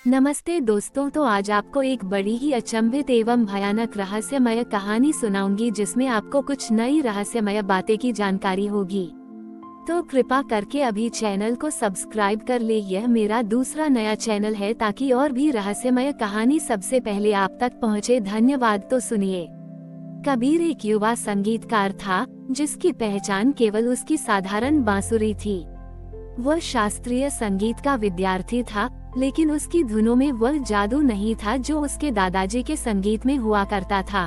नमस्ते दोस्तों, तो आज आपको एक बड़ी ही अचंभित एवं भयानक रहस्यमय कहानी सुनाऊंगी जिसमें आपको कुछ नई रहस्यमय बातें की जानकारी होगी। तो कृपा करके अभी चैनल को सब्सक्राइब कर ले। यह मेरा दूसरा नया चैनल है ताकि और भी रहस्यमय कहानी सबसे पहले आप तक पहुंचे। धन्यवाद। तो सुनिए। कबीर एक युवा संगीतकार था जिसकी पहचान केवल उसकी साधारण बांसुरी थी। वह शास्त्रीय संगीत का विद्यार्थी था, लेकिन उसकी धुनों में वह जादू नहीं था जो उसके दादाजी के संगीत में हुआ करता था।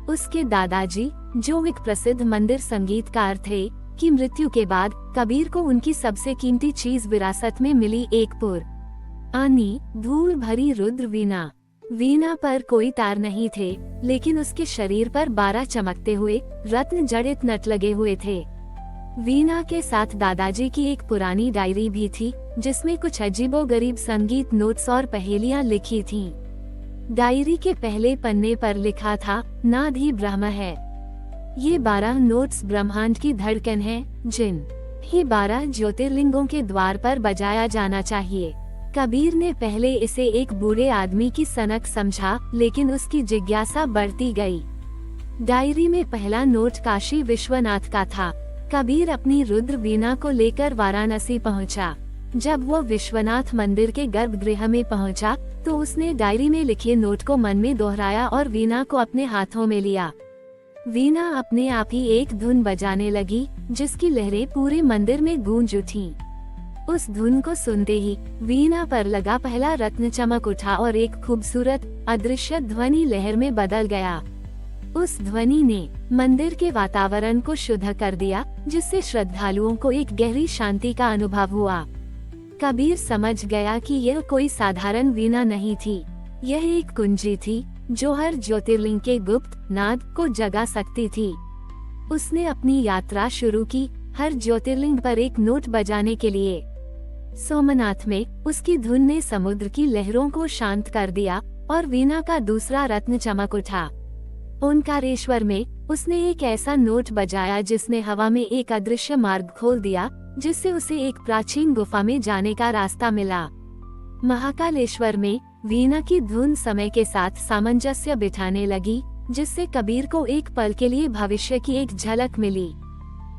उसके दादाजी, जो एक प्रसिद्ध मंदिर संगीतकार थे, की मृत्यु के बाद कबीर को उनकी सबसे कीमती चीज विरासत में मिली, एक पुरानी धूल भरी रुद्र वीणा। वीणा पर कोई तार नहीं थे, लेकिन उसके शरीर पर 12 चमकते हुए रत्न जड़ित नट लगे हुए थे। वीणा के साथ दादाजी की एक पुरानी डायरी भी थी जिसमें कुछ अजीबोगरीब संगीत नोट्स और पहेलियां लिखी थीं। डायरी के पहले पन्ने पर लिखा था, नाद ही ब्रह्म है। ये 12 नोट्स ब्रह्मांड की धड़कन है, जिन ही 12 ज्योतिर्लिंगों के द्वार पर बजाया जाना चाहिए। कबीर ने पहले इसे एक बूढ़े आदमी की सनक समझा, लेकिन उसकी जिज्ञासा बढ़ती गई। डायरी में पहला नोट काशी विश्वनाथ का था। कबीर अपनी रुद्र वीणा को लेकर वाराणसी पहुंचा। जब वो विश्वनाथ मंदिर के गर्भगृह में पहुंचा, तो उसने डायरी में लिखे नोट को मन में दोहराया और वीणा को अपने हाथों में लिया। वीणा अपने आप ही एक धुन बजाने लगी, जिसकी लहरें पूरे मंदिर में गूंज उठीं। उस धुन को सुनते ही वीणा पर लगा पहला रत्न चमक उठा और एक खूबसूरत अदृश्य ध्वनि लहर में बदल गया। उस ध्वनि ने मंदिर के वातावरण को शुद्ध कर दिया, जिससे श्रद्धालुओं को एक गहरी शांति का अनुभव हुआ। कबीर समझ गया कि यह कोई साधारण वीणा नहीं थी। यह एक कुंजी थी जो हर ज्योतिर्लिंग के गुप्त नाद को जगा सकती थी। उसने अपनी यात्रा शुरू की, हर ज्योतिर्लिंग पर एक नोट बजाने के लिए। सोमनाथ में उसकी धुन ने समुद्र की लहरों को शांत कर दिया और वीणा का दूसरा रत्न चमक उठा। ओंकारेश्वर में उसने एक ऐसा नोट बजाया जिसने हवा में एक अदृश्य मार्ग खोल दिया, जिससे उसे एक प्राचीन गुफा में जाने का रास्ता मिला। महाकालेश्वर में वीणा की धुन समय के साथ सामंजस्य बिठाने लगी, जिससे कबीर को एक पल के लिए भविष्य की एक झलक मिली।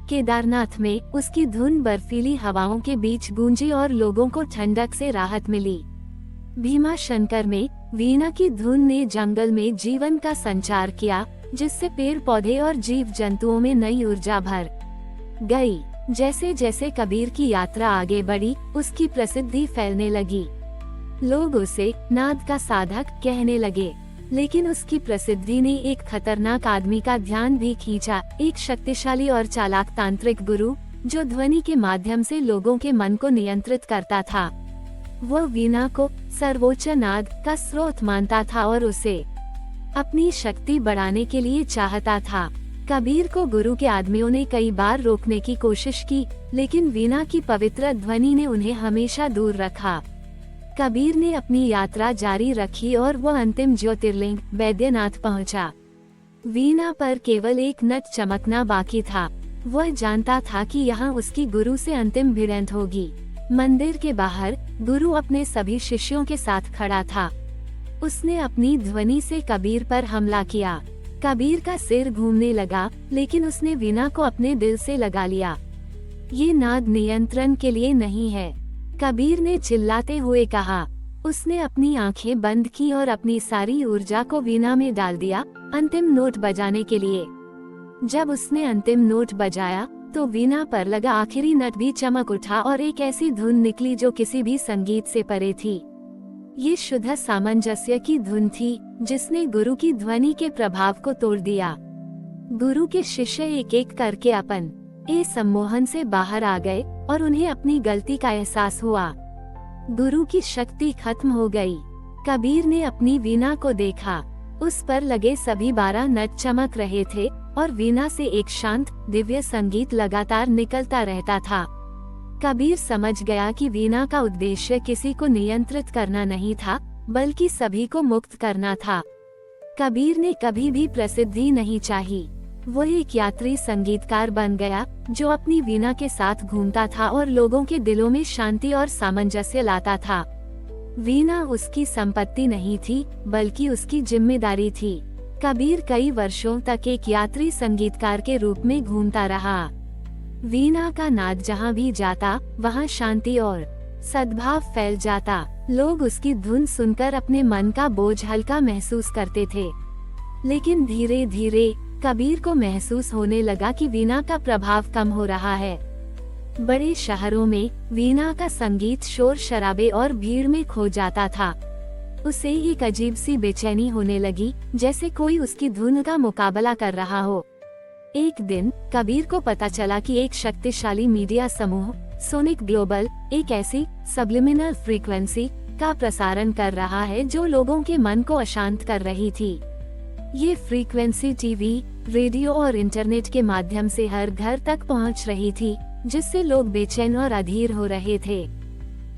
केदारनाथ में उसकी धुन बर्फीली हवाओं के बीच गूंजी और लोगों को ठंडक से राहत मिली। भीमाशंकर में वीणा की धुन ने जंगल में जीवन का संचार किया, जिससे पेड़ पौधे और जीव जंतुओं में नई ऊर्जा भर गई। जैसे जैसे कबीर की यात्रा आगे बढ़ी, उसकी प्रसिद्धि फैलने लगी। लोग उसे नाद का साधक कहने लगे, लेकिन उसकी प्रसिद्धि ने एक खतरनाक आदमी का ध्यान भी खींचा, एक शक्तिशाली और चालाक तांत्रिक गुरु, जो ध्वनि के माध्यम से लोगों के मन को नियंत्रित करता था। वह वीणा को सर्वोच्च नाद का स्रोत मानता था और उसे अपनी शक्ति बढ़ाने के लिए चाहता था। कबीर को गुरु के आदमियों ने कई बार रोकने की कोशिश की, लेकिन वीणा की पवित्र ध्वनि ने उन्हें हमेशा दूर रखा। कबीर ने अपनी यात्रा जारी रखी और वह अंतिम ज्योतिर्लिंग बैद्यनाथ पहुंचा। वीणा पर केवल एक नट चमकना बाकी था। वह जानता था कि यहाँ उसकी गुरु से अंतिम भिड़ंत होगी। मंदिर के बाहर गुरु अपने सभी शिष्यों के साथ खड़ा था। उसने अपनी ध्वनि से कबीर पर हमला किया। कबीर का सिर घूमने लगा, लेकिन उसने वीणा को अपने दिल से लगा लिया। ये नाद नियंत्रण के लिए नहीं है, कबीर ने चिल्लाते हुए कहा। उसने अपनी आंखें बंद की और अपनी सारी ऊर्जा को वीणा में डाल दिया, अंतिम नोट बजाने के लिए। जब उसने अंतिम नोट बजाया, तो वीणा पर लगा आखिरी नट भी चमक उठा और एक ऐसी धुन निकली जो किसी भी संगीत से परे थी। ये शुद्ध सामंजस्य की धुन थी, जिसने गुरु की ध्वनि के प्रभाव को तोड़ दिया। गुरु के शिष्य एक एक करके अपन इस सम्मोहन से बाहर आ गए और उन्हें अपनी गलती का एहसास हुआ। गुरु की शक्ति खत्म हो गई। कबीर ने अपनी वीणा को देखा। उस पर लगे सभी 12 नट चमक रहे थे और वीणा से एक शांत दिव्य संगीत लगातार निकलता रहता था। कबीर समझ गया कि वीणा का उद्देश्य किसी को नियंत्रित करना नहीं था, बल्कि सभी को मुक्त करना था। कबीर ने कभी भी प्रसिद्धि नहीं चाही। वो एक यात्री संगीतकार बन गया, जो अपनी वीणा के साथ घूमता था और लोगों के दिलों में शांति और सामंजस्य लाता था। वीणा उसकी संपत्ति नहीं थी, बल्कि उसकी जिम्मेदारी थी। कबीर कई वर्षों तक एक यात्री संगीतकार के रूप में घूमता रहा। वीणा का नाद जहाँ भी जाता, वहाँ शांति और सद्भाव फैल जाता। लोग उसकी धुन सुनकर अपने मन का बोझ हल्का महसूस करते थे। लेकिन धीरे धीरे कबीर को महसूस होने लगा कि वीणा का प्रभाव कम हो रहा है। बड़े शहरों में वीणा का संगीत शोर शराबे और भीड़ में खो जाता था। उसे एक अजीब सी बेचैनी होने लगी, जैसे कोई उसकी धुन का मुकाबला कर रहा हो। एक दिन कबीर को पता चला कि एक शक्तिशाली मीडिया समूह सोनिक ग्लोबल एक ऐसी सब्लिमिनल फ्रीक्वेंसी का प्रसारण कर रहा है जो लोगों के मन को अशांत कर रही थी। ये फ्रीक्वेंसी टीवी, रेडियो और इंटरनेट के माध्यम से हर घर तक पहुंच रही थी, जिससे लोग बेचैन और अधीर हो रहे थे।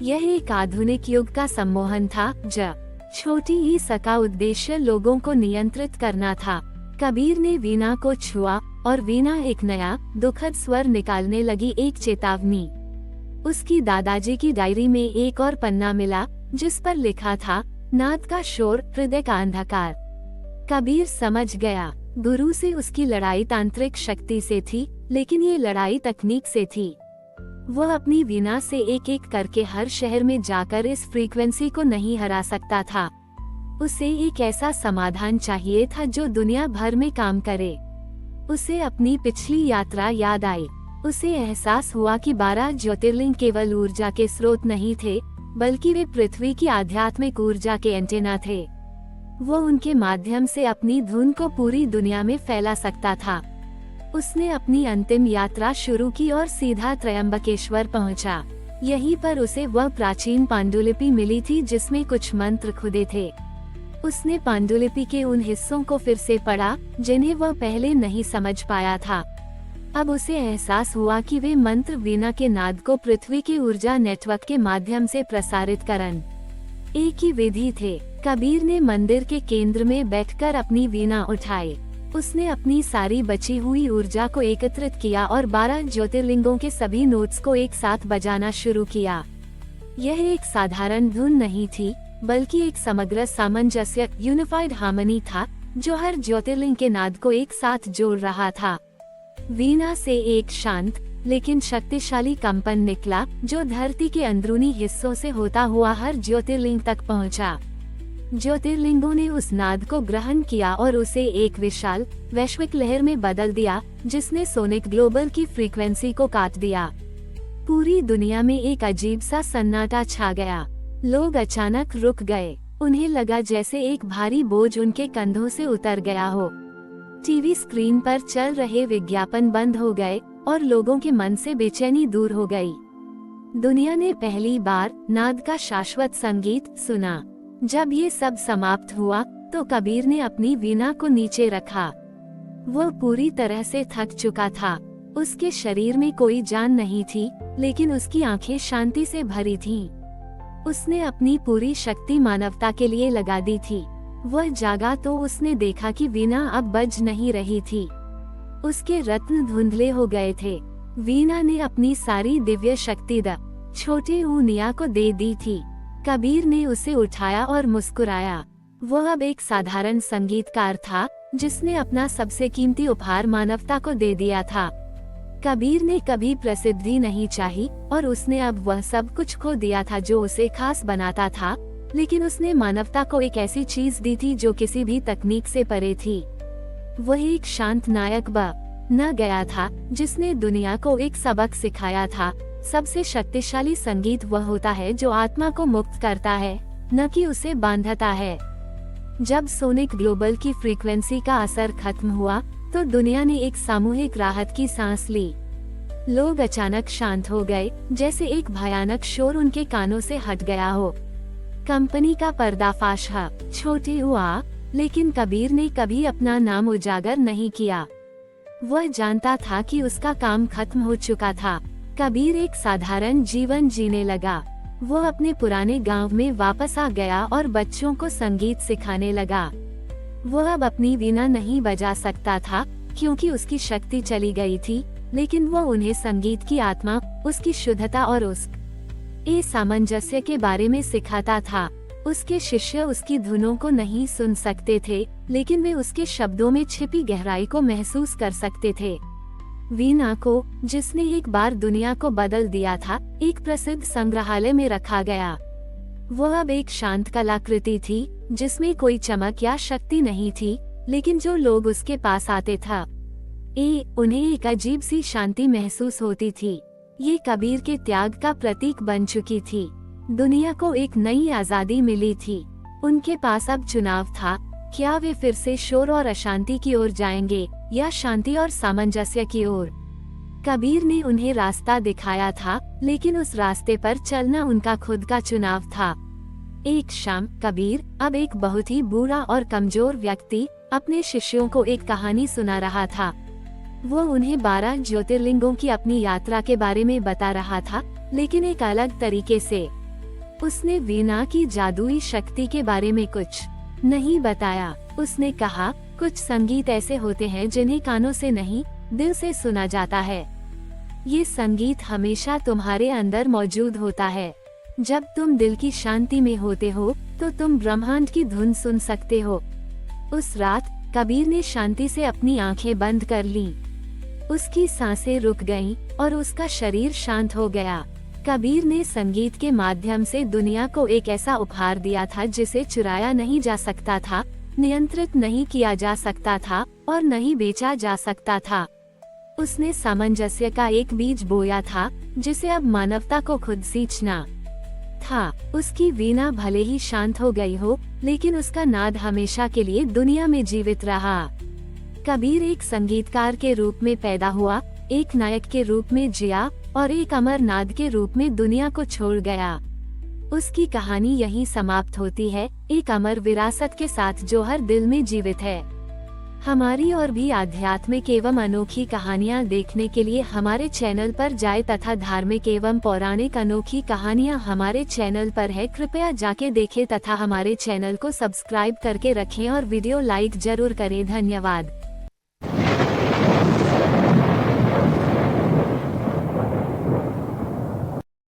यह एक आधुनिक युग का सम्मोहन था, जब छोटी ही सका उद्देश्य लोगों को नियंत्रित करना था। कबीर ने वीणा को छुआ और वीणा एक नया दुखद स्वर निकालने लगी, एक चेतावनी। उसकी दादाजी की डायरी में एक और पन्ना मिला, जिस पर लिखा था, नाद का शोर, हृदय का अंधकार। कबीर समझ गया, गुरु से उसकी लड़ाई तांत्रिक शक्ति से थी, लेकिन ये लड़ाई तकनीक से थी। वह अपनी वीणा से एक एक करके हर शहर में जाकर इस फ्रीक्वेंसी को नहीं हरा सकता था। उसे एक ऐसा समाधान चाहिए था जो दुनिया भर में काम करे। उसे अपनी पिछली यात्रा याद आई। उसे एहसास हुआ कि 12 ज्योतिर्लिंग केवल ऊर्जा के स्रोत नहीं थे, बल्कि वे पृथ्वी की आध्यात्मिक ऊर्जा के एंटेना थे। वो उनके माध्यम से अपनी धुन को पूरी दुनिया में फैला सकता था। उसने अपनी अंतिम यात्रा शुरू की और सीधा त्रयंबकेश्वर पहुंचा। यहीं पर उसे वह प्राचीन पांडुलिपि मिली थी जिसमें कुछ मंत्र खुदे थे। उसने पांडुलिपि के उन हिस्सों को फिर से पढ़ा जिन्हें वह पहले नहीं समझ पाया था। अब उसे एहसास हुआ कि वे मंत्र वीणा के नाद को पृथ्वी के ऊर्जा नेटवर्क के माध्यम से प्रसारित करन एक ही विधि थे। कबीर ने मंदिर के केंद्र में बैठकर अपनी वीणा उठाई। उसने अपनी सारी बची हुई ऊर्जा को एकत्रित किया और 12 ज्योतिर्लिंगों के सभी नोट्स को एक साथ बजाना शुरू किया। यह एक साधारण धुन नहीं थी, बल्कि एक समग्र सामंजस्य, यूनिफाइड हार्मनी था, जो हर ज्योतिर्लिंग के नाद को एक साथ जोड़ रहा था। वीणा से एक शांत लेकिन शक्तिशाली कंपन निकला, जो धरती के अंदरूनी हिस्सों से होता हुआ हर ज्योतिर्लिंग तक पहुंचा। ज्योतिर्लिंगों ने उस नाद को ग्रहण किया और उसे एक विशाल वैश्विक लहर में बदल दिया, जिसने सोनिक ग्लोबल की फ्रीक्वेंसी को काट दिया। पूरी दुनिया में एक अजीब सा सन्नाटा छा गया। लोग अचानक रुक गए। उन्हें लगा जैसे एक भारी बोझ उनके कंधों से उतर गया हो। टीवी स्क्रीन पर चल रहे विज्ञापन बंद हो गए और लोगों के मन से बेचैनी दूर हो गई। दुनिया ने पहली बार नाद का शाश्वत संगीत सुना। जब ये सब समाप्त हुआ तो कबीर ने अपनी वीणा को नीचे रखा। वह पूरी तरह से थक चुका था। उसके शरीर में कोई जान नहीं थी, लेकिन उसकी आंखें शांति से भरी थीं। उसने अपनी पूरी शक्ति मानवता के लिए लगा दी थी। वह जागा तो उसने देखा कि वीणा अब बज नहीं रही थी। उसके रत्न धुंधले हो गए थे। वीणा ने अपनी सारी दिव्य शक्ति छोटे ऊनिया को दे दी थी। कबीर ने उसे उठाया और मुस्कुराया। वह अब एक साधारण संगीतकार था, जिसने अपना सबसे कीमती उपहार मानवता को दे दिया था। कबीर ने कभी प्रसिद्धि नहीं चाही और उसने अब वह सब कुछ खो दिया था जो उसे खास बनाता था, लेकिन उसने मानवता को एक ऐसी चीज दी थी जो किसी भी तकनीक से परे थी। वह एक शांत नायक न गया था, जिसने दुनिया को एक सबक सिखाया था। सबसे शक्तिशाली संगीत वह होता है जो आत्मा को मुक्त करता है, न कि उसे बांधता है। जब सोनिक ग्लोबल की फ्रीक्वेंसी का असर खत्म हुआ तो दुनिया ने एक सामूहिक राहत की सांस ली। लोग अचानक शांत हो गए, जैसे एक भयानक शोर उनके कानों से हट गया हो। कंपनी का पर्दाफाश छोटे हुआ, लेकिन कबीर ने कभी अपना नाम उजागर नहीं किया। वह जानता था कि उसका काम खत्म हो चुका था। कबीर एक साधारण जीवन जीने लगा। वो अपने पुराने गांव में वापस आ गया और बच्चों को संगीत सिखाने लगा। वह अब अपनी वीणा नहीं बजा सकता था क्योंकि उसकी शक्ति चली गई थी, लेकिन वो उन्हें संगीत की आत्मा, उसकी शुद्धता और उस ए सामंजस्य के बारे में सिखाता था। उसके शिष्य उसकी धुनों को नहीं सुन सकते थे, लेकिन वे उसके शब्दों में छिपी गहराई को महसूस कर सकते थे। वीणा को, जिसने एक बार दुनिया को बदल दिया था, एक प्रसिद्ध संग्रहालय में रखा गया। वह अब एक शांत कलाकृति थी, जिसमें कोई चमक या शक्ति नहीं थी, लेकिन जो लोग उसके पास आते था, उन्हें एक अजीब सी शांति महसूस होती थी। ये कबीर के त्याग का प्रतीक बन चुकी थी। दुनिया को एक नई आजादी मिली थी। उनके पास अब चुनाव था, क्या वे फिर से शोर और अशांति की ओर जाएंगे या शांति और सामंजस्य की ओर। कबीर ने उन्हें रास्ता दिखाया था, लेकिन उस रास्ते पर चलना उनका खुद का चुनाव था। एक शाम कबीर, अब एक बहुत ही बूढ़ा और कमजोर व्यक्ति, अपने शिष्यों को एक कहानी सुना रहा था। वो उन्हें 12 ज्योतिर्लिंगों की अपनी यात्रा के बारे में बता रहा था, लेकिन एक अलग तरीके से। उसने वीणा की जादुई शक्ति के बारे में कुछ नहीं बताया। उसने कहा, कुछ संगीत ऐसे होते हैं जिन्हें कानों से नहीं, दिल से सुना जाता है। ये संगीत हमेशा तुम्हारे अंदर मौजूद होता है। जब तुम दिल की शांति में होते हो, तो तुम ब्रह्मांड की धुन सुन सकते हो। उस रात कबीर ने शांति से अपनी आंखें बंद कर लीं। उसकी सांसें रुक गईं और उसका शरीर शांत हो गया। कबीर ने संगीत के माध्यम से दुनिया को एक ऐसा उपहार दिया था जिसे चुराया नहीं जा सकता था, नियंत्रित नहीं किया जा सकता था और नहीं बेचा जा सकता था। उसने सामंजस्य का एक बीज बोया था, जिसे अब मानवता को खुद सींचना था। उसकी वीणा भले ही शांत हो गई हो, लेकिन उसका नाद हमेशा के लिए दुनिया में जीवित रहा। कबीर एक संगीतकार के रूप में पैदा हुआ, एक नायक के रूप में जिया और एक अमर नाद के रूप में दुनिया को छोड़ गया। उसकी कहानी यहीं समाप्त होती है, एक अमर विरासत के साथ जो हर दिल में जीवित है। हमारी और भी आध्यात्मिक एवं अनोखी कहानियाँ देखने के लिए हमारे चैनल पर जाएं तथा धार्मिक एवं पौराणिक अनोखी कहानियाँ हमारे चैनल पर है। कृपया जाके देखें तथा हमारे चैनल को सब्सक्राइब करके रखें और वीडियो लाइक जरूर करें। धन्यवाद।